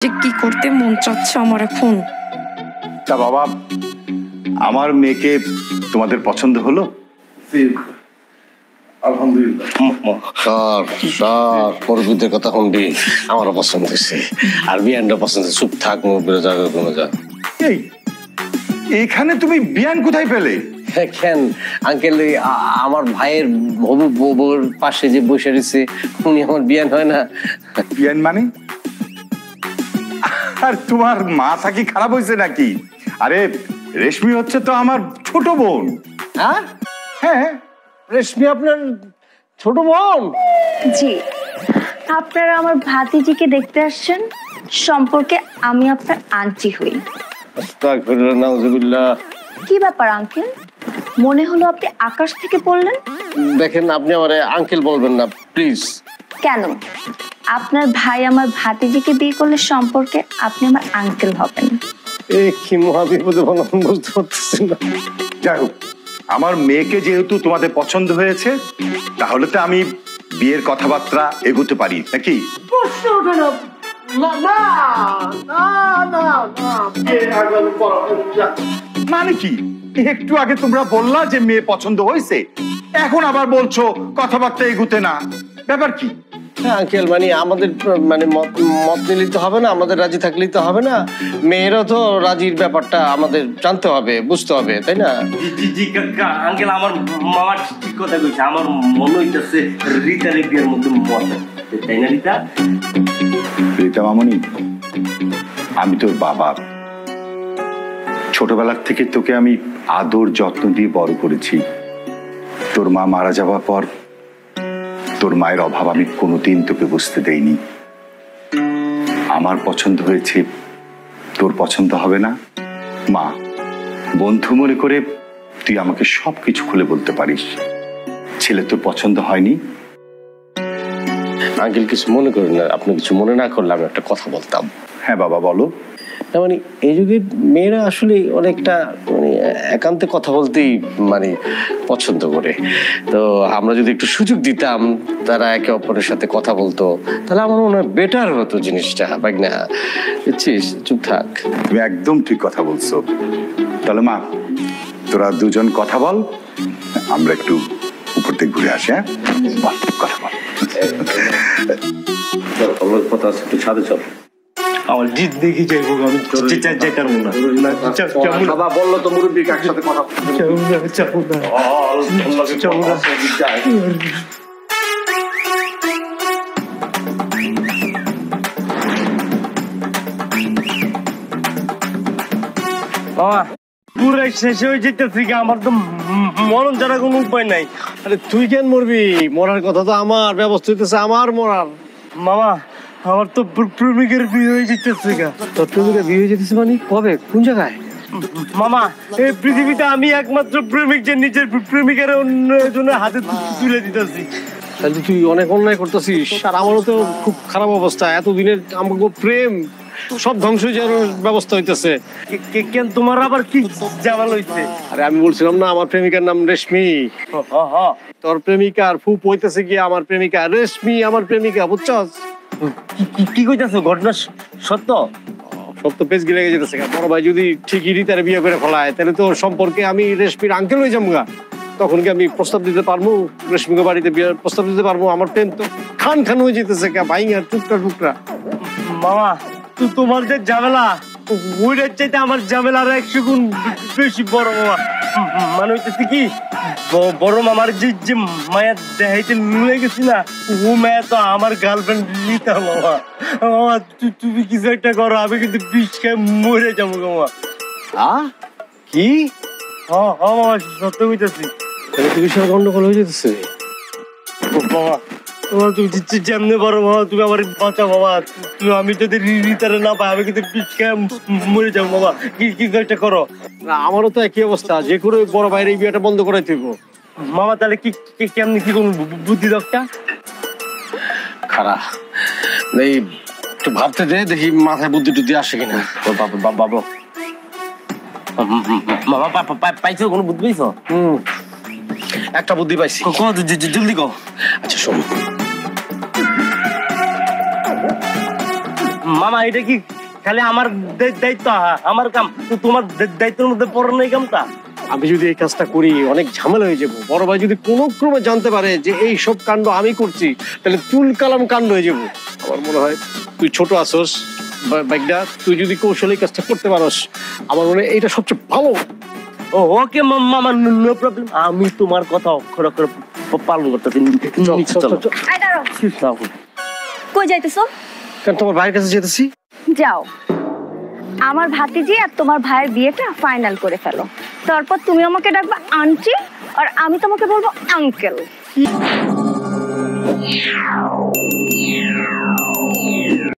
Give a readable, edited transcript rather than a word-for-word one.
যে কি করতে মন চাচ্ছে আমার এখন। তা বাবা, আমার মেয়েকে তোমাদের পছন্দ হলো? আলহামদুলিল্লাহ। কথা শুনবি আমারও পছন্দ হয়েছে, আর বিয়ানটা পছন্দ। চুপ থাক, এখানে তুমি বিয়ান কোথায় পেলে? কেন আঙ্কেল, আমার ভাইয়ের হবু বউর পাশে যে বসে রয়েছে উনি আমার বিয়ান হয় না? বিয়ান মানে? আর তোমার মাথা কি খারাপ হয়েছে নাকি? আরে রেশমি হচ্ছে তো আমার ছোট বোন। হ্যাঁ হ্যাঁ, রেশমি আপনার ছোট বোন? জি, আপনারা আমার ভাতিজিকে দেখতে আসছেন, সম্পর্কে আমি আপনার আন্টি হই। আস্তাগফিরুল্লাহ, নাউজুবিল্লাহ। কি ব্যাপার আঙ্কেল, মনে হলো আপনি আকাশ থেকে পড়লেন? দেখেন, আপনি আমারে আঙ্কেল বলবেন না প্লিজ। কেন? আপনার ভাই আমার ভাতিজিকে বিয়ে করলে সম্পর্কে আপনি আমার আঙ্কেল হবেন। কি মহাবিপদে বললাম, বুঝতে পারতেছি না। যাই হোক, আমার মেয়েকে যেহেতু তোমাদের পছন্দ হয়েছে, তাহলে তো আমি বিয়ের কথাবার্তা এগোতে পারি নাকি? মানে কি, একটু আগে তোমরা বললা যে মেয়ে পছন্দ হয়েছে, এখন আবার বলছো কথাবার্তা এগোতে না, ব্যাপার কি? আঙ্কেল, মানে আমাদের মানে মত নিলেই তো হবে না, আমাদের রাজি থাকলেই তো হবে না। মেয়েরও তো রাজির ব্যাপারটা আমাদের জানতে হবে, বুঝতে হবে, তাই না? জি আঙ্কেল, আমার মামা ঠিক কথা কইছে। আমার মনে হইতেছে রিতার বিয়ের মধ্যে মত, তাই না রিতা? রিতা মামনি, আমি তোর বাবা। ছোটবেলার থেকে তোকে আমি আদর যত্ন দিয়ে বড় করেছি। তোর মা মারা যাওয়ার পর তোর মায়ের অভাব আমি কোনোদিন তোকে বুঝতে দেইনি। আমার পছন্দ হয়েছে, তোর পছন্দ হবে না? মা, বন্ধু মনে করে তুই আমাকে সবকিছু খুলে বলতে পারিস। ছেলে তোর পছন্দ হয়নি? আঙ্কেল, কিছু মনে করেন না। আপনি কিছু মনে না করলে আমি একটা কথা বলতাম। হ্যাঁ বাবা, বলো। মানে এই যুগের মেয়েরা আসলে অনেকটা মানে একান্তে কথা বলতেই মানে পছন্দ করে। তো আমরা যদি একটু সুযোগ দিতাম, তারা একে অপরের সাথে কথা বলতো, তাহলে আমার মনে হয় বেটার হতো জিনিসটা। না বুঝছিস? চুপ থাক। তুমি একদম ঠিক কথা বলছো। তাহলে মা, তোরা দুজন কথা বল, আমরা একটু উপর থেকে ঘুরে আসি। হ্যাঁ, কথা বল। কথা আছে, একটু ছাদে চল। আমার জিদ দেখি যাইব, আমি যাইতাম না। বাবা বললো তো মুরব্বী একসাথে কথা বাবা পুরাই শেষ হয়ে যেতেছি, আমার তো মরণ ছাড়া কোনো উপায় নাই। আরে তুই কেন মরবি? মরার কথা তো আমার, ব্যবস্থা হইতেছে আমার মরার। মামা, আমার তো প্রেমিকের বিয়ে হয়ে যেতেছে। তোর প্রেমিকের বিয়ে হয়ে যেতেছে মানে? কবে, কোন জায়গায়? মামা, এই পৃথিবীতে আমি একমাত্র প্রেমিক যে নিজের প্রেমিকের অন্যজনের হাতে তুলে দিতেছি। তাহলে তুই অনেক অন্যায় করতেছিস। আর আমারও তো খুব খারাপ অবস্থা, এতদিনের আমাকে প্রেম সব ধ্বংস হয়ে যাওয়ার ব্যবস্থা হইতেছে। কেন, তোমার আবার কি জামাল হইছে? আরে আমি বলছিলাম না, আমার প্রেমিকার নাম রেশমি। তোর প্রেমিকার ফুপ হইতেছে কি আমার প্রেমিকা। রেশমি আমার প্রেমিকা, বুঝছস? কি কইতাছো? ঘটনা সত্য? সত্য পেজ গিলে যেতেছে। বড় ভাই যদি ঠিকই রিতারে বিয়ে করে ফেলায়, তাহলে তো সম্পর্কে আমি রেশমির আঙ্কেল হয়ে যাবো। তখন কি আমি প্রস্তাব দিতে পারবো? রেশমিকে বাড়িতে বিয়ের প্রস্তাব দিতে পারবো? আমার প্রেম তো খান খান হয়ে যেতেছে, ভাইয়া টুকরা টুকরা। মামা, তোমার যে ঝামেলা, ওইটার চাইতে আমার ঝামেলা আর 100 গুণ বেশি বড়। মামা, মানে হইতেছে কি, বড় মামার যে মায়া দেখাইতে লুয়ে গেছি না, ও মায়া তো আমার গার্লফ্রেন্ড নিতে। মামা, মামা তুমি কিছু একটা করো, আমি কিন্তু বিষ খেয়ে মরে যাবো। মামা কি? মামা সত্য হইতেছি। তুমি সব গন্ডগোল হয়ে যেতেছে। মামা, তোমার তুমি যেমনি বড় মামা, তুমি আমার বাঁচা বাবা। আমি যদি রিতারে না পাই, আমি কিন্তু বিষ খেয়ে মরে যাবো। বাবা, কিছু একটা করো। না, আমারও তো একই অবস্থা, যে করে বড় বাইরে বিয়েটা বন্ধ করাই দিব। মামা, তাহলে কি কেমনি কি কোন বুদ্ধি দরকার? খারাপ এই একটু ভাবতে দে, দেখি মাথায় বুদ্ধি টুদ্ধি আসে কিনা। বাবা, মামা পাইছো? কোনো বুদ্ধি পাইছো? একটা বুদ্ধি পাইছি। জলদি কো। আচ্ছা শোন, মামা এটা কি খালি আমার দায়িত্ব, আমার কাম, তোমার দায়িত্বের মধ্যে পড়ে নাই কামটা? আমি যদি এই কাজটা করি অনেক ঝামেলা হয়ে যাবো। বড় ভাই যদি কোনো ক্রমে জানতে পারে যে এই সব কাণ্ড আমি করছি, তাহলে তুল কালাম কাণ্ড হয়ে যাবো। আমার মনে হয় তুই ছোট আসোস বাইকটা, তুই যদি কৌশলে কাজটা করতে পারস, আমার মনে হয় এইটা সবচেয়ে ভালো। ওকে মামা, নো প্রবলেম, আমি তোমার কথা অক্ষর অক্ষর পালন করতেছি। এই দাঁড়াও, কই যাইতেছো? কারণ তোমার ভাইয়ের কাছে যেতেছি। যাও, আমার ভাতিজি আর তোমার ভাইয়ের বিয়েটা ফাইনাল করে ফেলো, তারপর তুমি আমাকে ডাকবা আন্টি আর আমি তোমাকে বলবো আঙ্কেল।